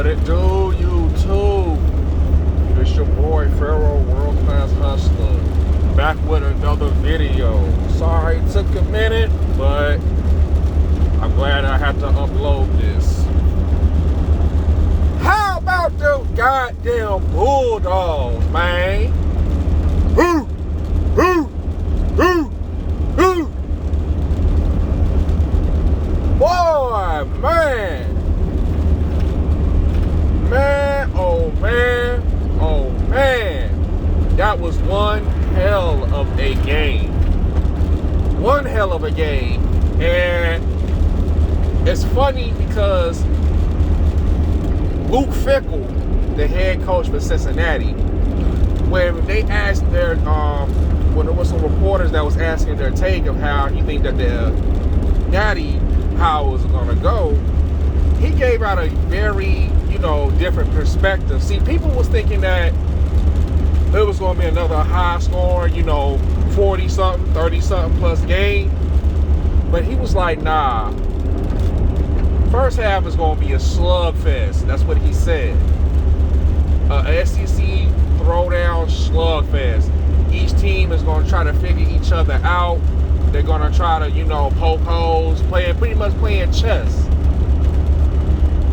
What it do, YouTube? It's your boy, Pharaoh, World Class Hustler, back with another video. Sorry it took a minute, but I'm glad I had to upload this. How about those goddamn Bulldogs, man? Woo! Woo! Woo! Woo! Boy, man! Man, oh man, oh man. That was one hell of a game. One hell of a game. And it's funny because Luke Fickell, the head coach for Cincinnati, when they asked their, when there was some reporters that was asking their take of how he think that the Natty, how it was gonna go, he gave out a very, different perspective. See, people was thinking that it was going to be another high score, 40-something, 30-something plus game. But he was like, nah. First half is going to be a slugfest. That's what he said. SEC throwdown slugfest. Each team is going to try to figure each other out. They're going to try to, poke holes, pretty much playing chess.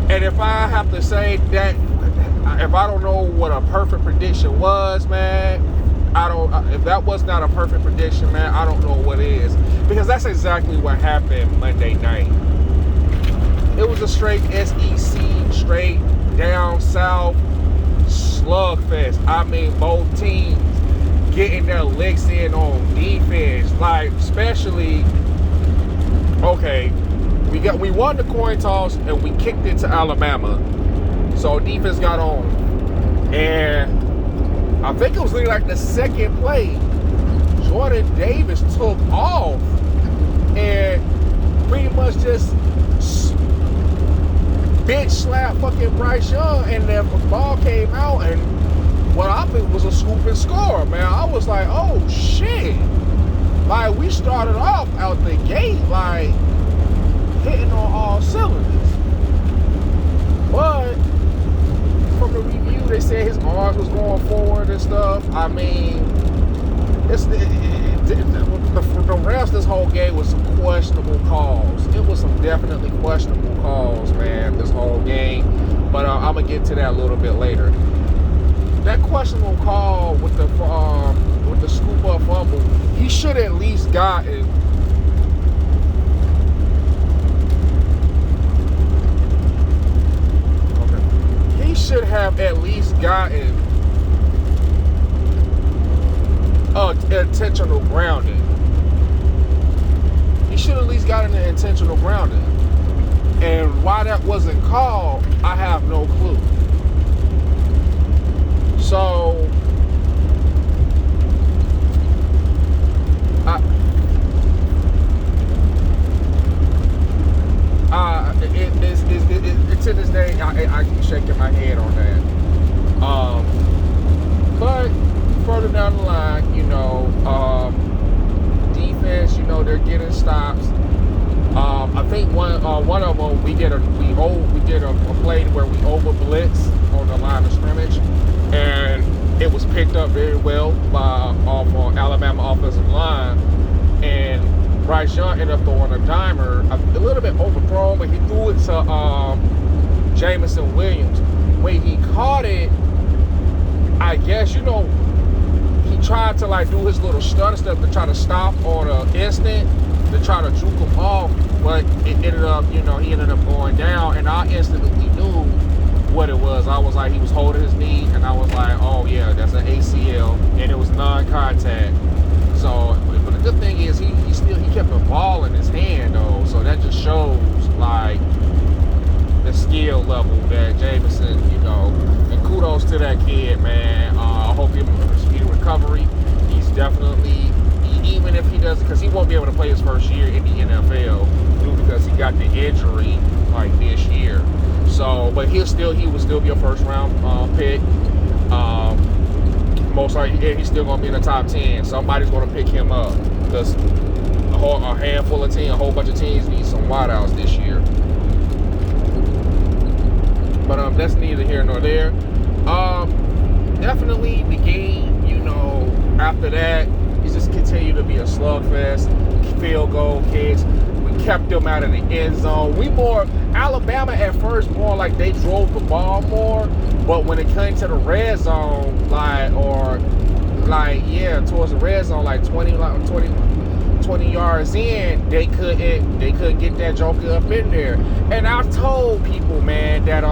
And if I have to say that, if I don't know what a perfect prediction was, man, if that was not a perfect prediction, man, I don't know what is. Because that's exactly what happened Monday night. It was a straight SEC, straight down south slugfest. I mean, both teams getting their licks in on defense. Like, especially, okay, we won the coin toss and we kicked it to Alabama. So defense got on. And I think it was really like the second play, Jordan Davis took off and pretty much just bitch slapped fucking Bryce Young, and the ball came out, and what I think was a scoop and score, man. I was like, oh shit. Like, we started off out the gate like hitting on all cylinders. But from the review, they said his arms was going forward and stuff. I mean, the rest of this whole game was some questionable calls. It was some definitely questionable calls, man, this whole game. But I'm going to get to that a little bit later. That questionable call with the scoop up fumble, he should at least gotten should have at least gotten intentional grounding. He should have at least gotten an intentional grounding. And why that wasn't called, I have no clue. So to this day, I keep shaking my head on that. But further down the line, defense, they're getting stops. I think one of them we did a play where we over blitz on the line of scrimmage, and it was picked up very well by Alabama offensive line, and Bryce Young ended up throwing a dimer, a little bit overthrown, but he threw it to Jameson Williams. When he caught it, I guess, he tried to do his little stutter step to try to stop on an instant, to try to juke him off, but it ended up, he ended up going down, and I instantly knew what it was. I was like, he was holding his knee, and I was like, oh yeah, that's an ACL, and it was non-contact. So, but the good thing is he kept the ball in his hand though, so that just shows the skill level that Jameson, and kudos to that kid, man. I hope he has a speedy recovery. He's definitely, even if he doesn't, because he won't be able to play his first year in the NFL because he got the injury this year. So, but he would still be a first round pick. Most likely, he's still going to be in the top 10. Somebody's going to pick him up because a handful of teams, a whole bunch of teams need some wideouts this year. But That's neither here nor there. Definitely the game, after that, it just continued to be a slugfest. Field goal kicks. We kept them out of the end zone. Alabama at first more like they drove the ball more, but when it came to the red zone, towards the red zone, like 20 yards in, they couldn't get that joker up in there. And I told people, man, that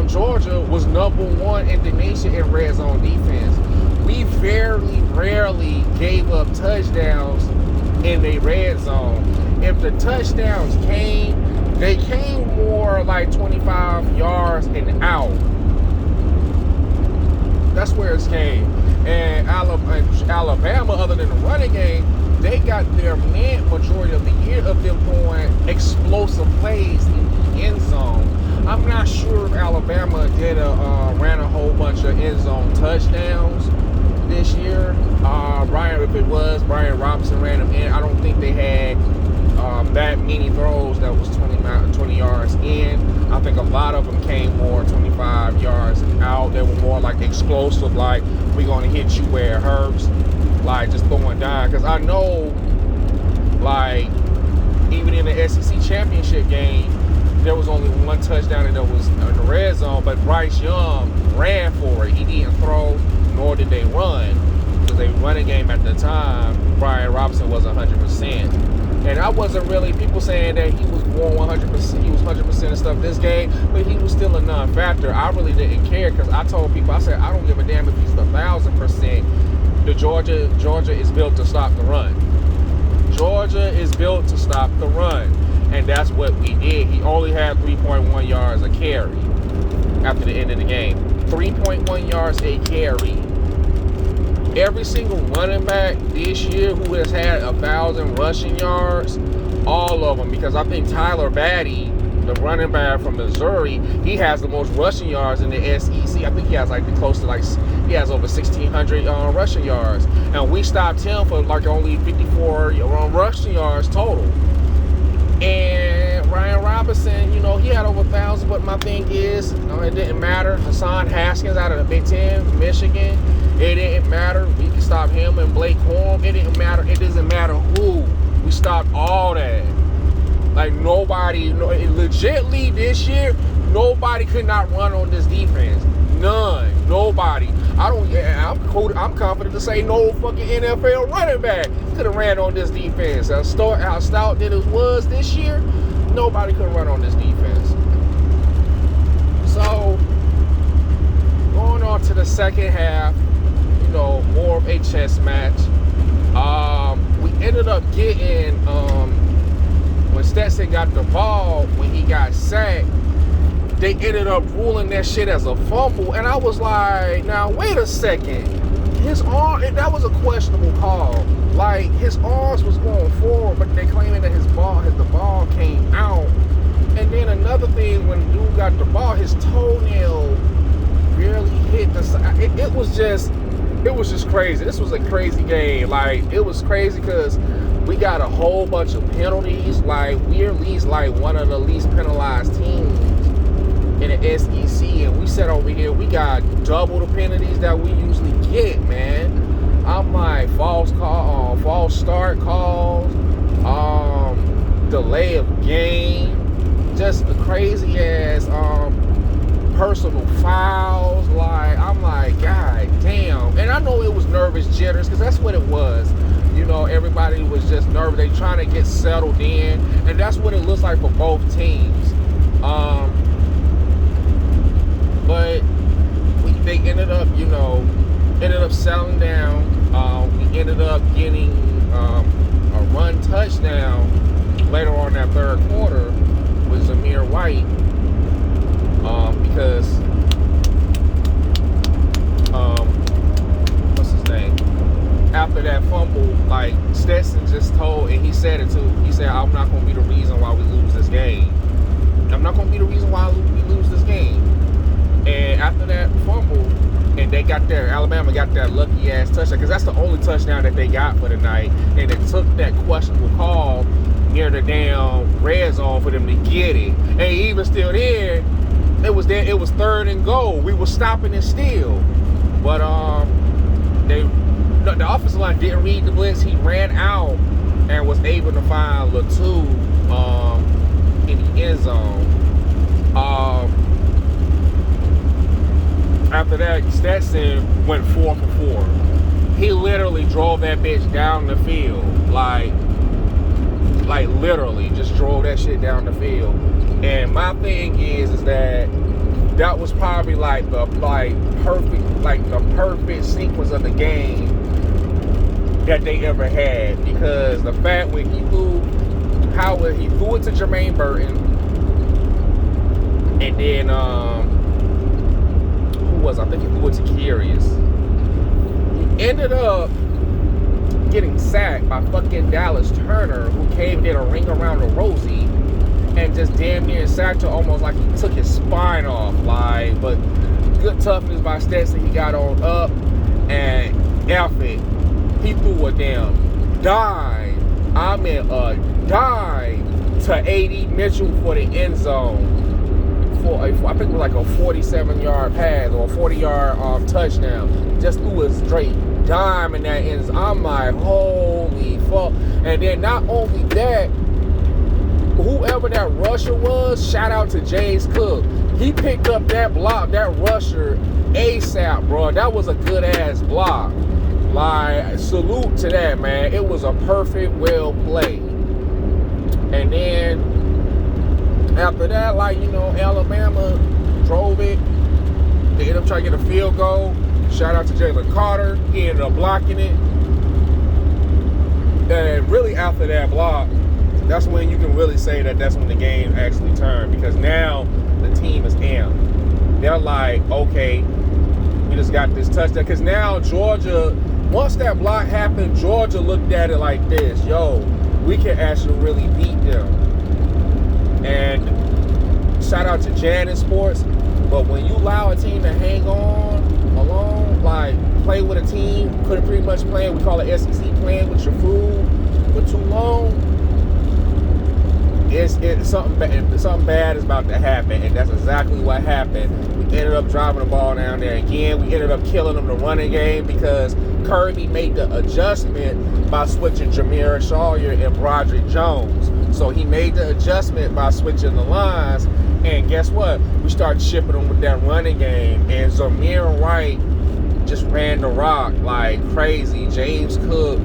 Georgia was #1 in the nation in red zone defense. We very rarely gave up touchdowns in the red zone. If the touchdowns came, they came more like 25 yards and out. That's where it came. And Alabama, other than the running game, they got their majority of the year of them doing explosive plays in the end zone. I'm not sure if Alabama ran a whole bunch of end zone touchdowns this year. Brian Robinson ran them in. I don't think they had that many throws that was 20 yards in. I think a lot of them came more 25 yards out. They were more like explosive, like we're going to hit you where it hurts, like just throwing down. Because I know, like, even in the SEC championship game, there was only one touchdown that was in the red zone, but Bryce Young ran for it. He didn't throw, nor did they run, because they running game at the time, Brian Robinson was 100%. And I wasn't really, people saying that he was born 100%, he was 100% and stuff this game, but he was still a non-factor. I really didn't care, because I told people, I said, I don't give a damn if he's 1,000%. Georgia is built to stop the run. Georgia is built to stop the run. And that's what we did. He only had 3.1 yards a carry after the end of the game. 3.1 yards a carry. Every single running back this year who has had 1,000 rushing yards, all of them, because I think Tyler Batty, the running back from Missouri, he has the most rushing yards in the SEC. I think he has he has over 1,600 rushing yards. And we stopped him for like only 54 rushing yards total. And Ryan Robinson, he had over 1,000, but my thing is, it didn't matter. Hassan Haskins out of the Big Ten, Michigan, it didn't matter. We could stop him and Blake Corum. It didn't matter. It doesn't matter who. We stopped all that. Like nobody, legitly this year, nobody could not run on this defense. None. Nobody. I'm confident to say no fucking NFL running back could have ran on this defense. How stout that it was this year, nobody could run on this defense. So, going on to the second half, more of a chess match. We ended up getting, when Stetson got the ball, when he got sacked, they ended up ruling that shit as a fumble. And I was like, now, wait a second. His arm, that was a questionable call. Like, his arms was going forward, but they claiming that the ball came out. And then another thing, when dude got the ball, his toenail barely hit the side. It was just crazy. This was a crazy game. Like, it was crazy because we got a whole bunch of penalties. Like, we're at least like one of the least penalized teams in the SEC, and we sat over here, we got double the penalties that we usually get, man. I'm like, false start calls, delay of game, just a crazy ass personal fouls. Like, I'm like, God damn. And I know it was nervous jitters, because that's what it was. Everybody was just nervous. They trying to get settled in, and that's what it looks like for both teams. But they ended up settling down. We ended up getting a run touchdown later on in that third quarter with Zamir White, because what's his name? After that fumble, like Stetson just told, and he said it too. He said, "I'm not going to be the reason why we lose this game. I'm not going to be the reason why we lose this game." And after that fumble, and Alabama got that lucky ass touchdown, because that's the only touchdown that they got for the night. And it took that questionable call near the damn red zone for them to get it. And even still there, it was 3rd and goal. We were stopping it still. But the offensive line didn't read the blitz. He ran out and was able to find Latu in the end zone. After that, Stetson went 4 for 4. He literally drove that bitch down the field. Like literally just drove that shit down the field. And my thing is that was probably the perfect sequence of the game that they ever had, because the fact when he threw it to Jermaine Burton, and then I think he threw it to Karius. He ended up getting sacked by fucking Dallas Turner, who came in a ring around the Rosie and just damn near sacked her, almost like he took his spine off. But good toughness by Stetson. He got on up and he threw a damn dime. I mean a dime to A.D. Mitchell for the end zone. I think it was like a 47-yard pass or a 40-yard touchdown. Just threw a straight dime in that end zone. I'm like, holy fuck. And then not only that, whoever that rusher was, shout out to James Cook. He picked up that block, that rusher ASAP, bro. That was a good ass block. Salute to that, man. It was a perfect, well played. And then after that, Alabama drove it. They ended up trying to get a field goal. Shout out to Jalen Carter. He ended up blocking it. And really after that block, that's when you can really say that's when the game actually turned, because now the team is amped. They're like, okay, we just got this touchdown. Because now Georgia, once that block happened, Georgia looked at it like this: yo, we can actually really beat them. And shout out to Janice Sports, but when you allow a team to hang on alone, play with a team, couldn't pretty much play, we call it SEC, playing with your food for too long, something bad is about to happen, and that's exactly what happened. We ended up driving the ball down there again. We ended up killing them the running game because Kirby made the adjustment by switching Jameer Sawyer and Broderick Jones. So he made the adjustment by switching the lines, and guess what? We started shipping them with that running game, and Zamir White just ran the rock like crazy. James Cook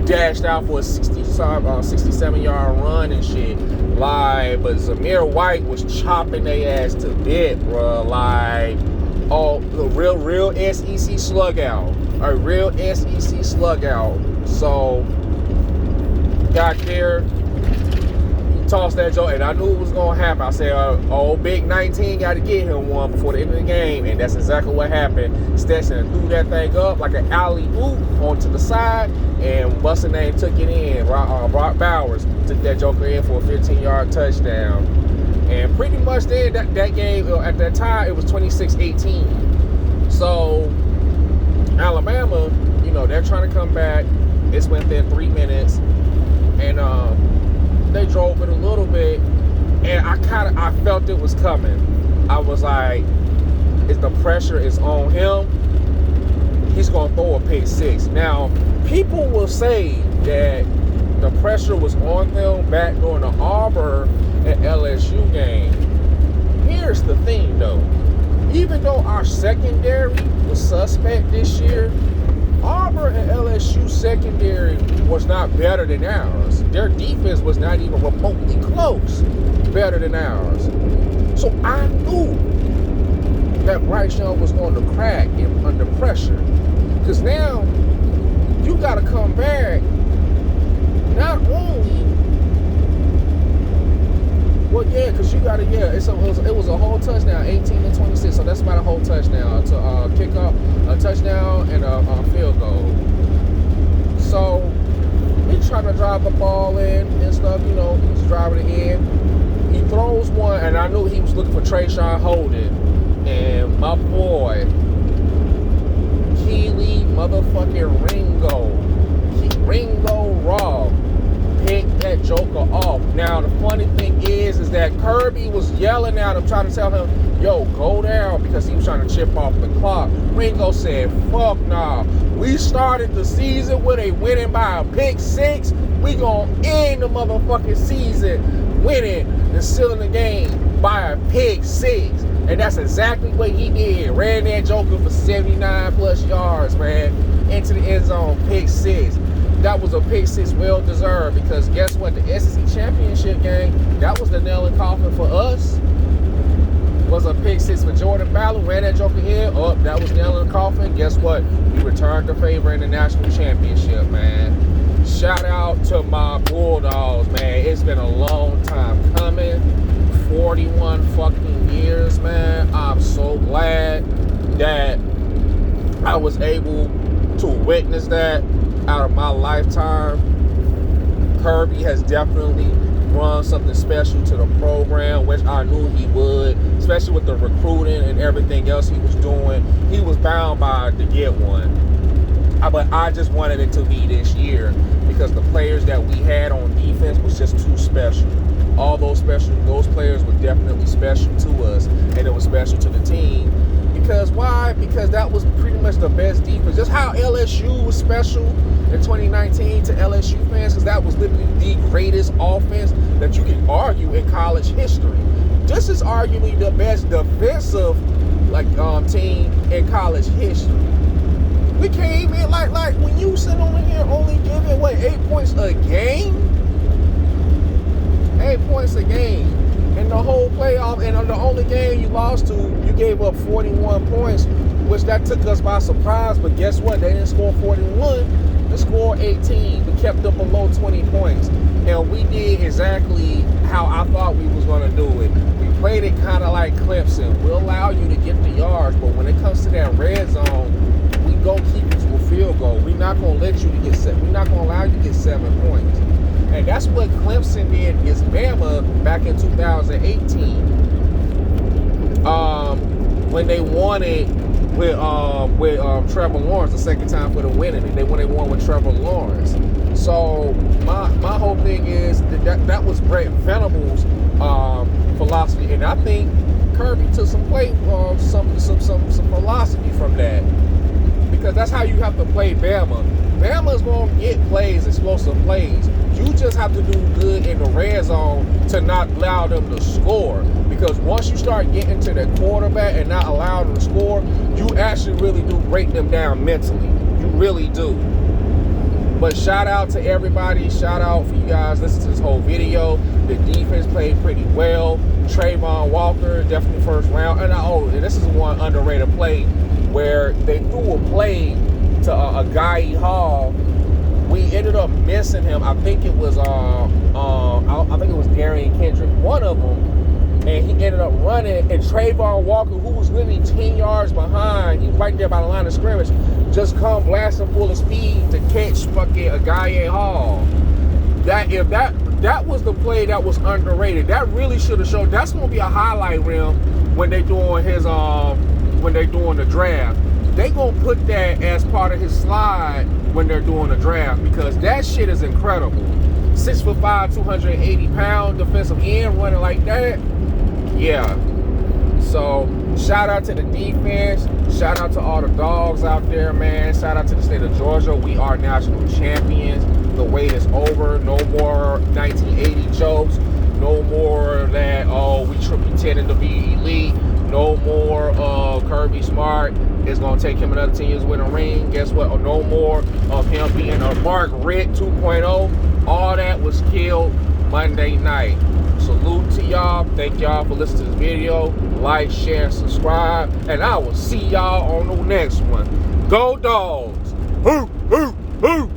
dashed out for a 67-yard run and shit. But Zamir White was chopping their ass to bit, bro. The real SEC slug out. A real SEC slug out. So, got there, tossed that joke, and I knew it was going to happen. I said, Big 19 got to get him one before the end of the game, and that's exactly what happened. Stetson threw that thing up like an alley-oop onto the side, and what's the name took it in. Brock Bowers took that joker in for a 15-yard touchdown. And pretty much then, that game, at that time, it was 26-18. So, Alabama, they're trying to come back. It's within 3 minutes, and they drove it a little bit, and I felt it was coming. I was like, if the pressure is on him, he's gonna throw a pick six. Now, people will say that the pressure was on them back during the Auburn and LSU game. Here's the thing, though. Even though our secondary was suspect this year, Auburn and LSU secondary was not better than ours. Their defense was not even remotely close better than ours. So I knew that Bryce Young was going to crack under pressure. Because now you got to come back not only, because you got to, it was a whole touchdown, 18-26, so that's about a whole touchdown to kick off a touchdown and a field goal. So he trying to drive the ball in and stuff, he's driving it in. He throws one, and I knew he was looking for Trayshawn Holden, and my boy, Keely motherfucking Ringo Raw, picked that joker off. Now, the funny thing is that Kirby was yelling at him, trying to tell him, yo, go down, because he was trying to chip off the clock. Ringo said, fuck nah. We started the season with a winning by a pick 6. We gonna end the motherfucking season winning and sealing the game by a pick 6. And that's exactly what he did. Ran that joker for 79 plus yards, man, into the end zone, pick 6. That was a pick 6 well deserved, because guess what? The SEC championship game, that was the nail in coffin for us. Was a pick 6 for Jordan Ballard. Ran that joker in. Oh, that was nail in the coffin. Guess what? We returned the favor in the national championship, man. Shout out to my Bulldogs, man. It's been a long time coming. 41 fucking years, man. I'm so glad that I was able to witness that out of my lifetime. Kirby has definitely brought something special to the program, which I knew he would, especially with the recruiting and everything else he was doing. He was bound by to get one. But I just wanted it to be this year, because the players that we had on defense was just too special. All those players were definitely special to us, and it was special to the team. Because why? Because that was pretty much the best defense. Just how LSU was special in 2019 to LSU fans, because that was literally the greatest offense that you can argue in college history. This is arguably the best defensive team in college history. We came in like when you sit over here only giving 8 points a game? 8 points a game. In the whole playoff, and on the only game you lost to, you gave up 41 points, which that took us by surprise. But guess what? They didn't score 41. They scored 18. We kept them below 20 points. And we did exactly how I thought we was going to do it. We played it kind of like Clemson. We'll allow you to get the yards, but when it comes to that red zone, we go keep you to a field goal. We're not going to let you to get set. We're not going to allow you to get 7 points. And that's what Clemson did against Bama back in 2018. When they won it with Trevor Lawrence the second time for the winning. And when they won with Trevor Lawrence. So my whole thing is that was Brett Venables' philosophy, and I think Kirby took some philosophy from that, because that's how you have to play Bama. Bama's going to get plays, explosive plays. You just have to do good in the red zone to not allow them to score. Because once you start getting to the quarterback and not allow them to score, you actually really do break them down mentally. You really do. But shout out to everybody. Shout out for you guys listening to this whole video. The defense played pretty well. Trayvon Walker, definitely first round. And this is one underrated play where they threw a play to a Guy Hall. We ended up missing him. I think it was Darian Kendrick, one of them, and he ended up running. And Trayvon Walker, who was literally 10 yards behind, he was right there by the line of scrimmage, just come blasting full of speed to catch fucking a Guy Hall. That was the play that was underrated. That really should have showed. That's gonna be a highlight reel when they doing the draft. They gonna put that as part of his slide when they're doing the draft, because that shit is incredible. 6'5", 280-pound defensive end running like that. Yeah. So shout out to the defense. Shout out to all the dogs out there, man. Shout out to the state of Georgia. We are national champions. The wait is over. No more 1980 jokes. No more that, we pretending to be elite. No more Kirby Smart is going to take him another 10 years to win a ring. Guess what? No more of him being a Mark Ritt 2.0. All that was killed Monday night. Salute to y'all. Thank y'all for listening to this video. Like, share, and subscribe. And I will see y'all on the next one. Go Dogs! Hoo, hoo, hoo!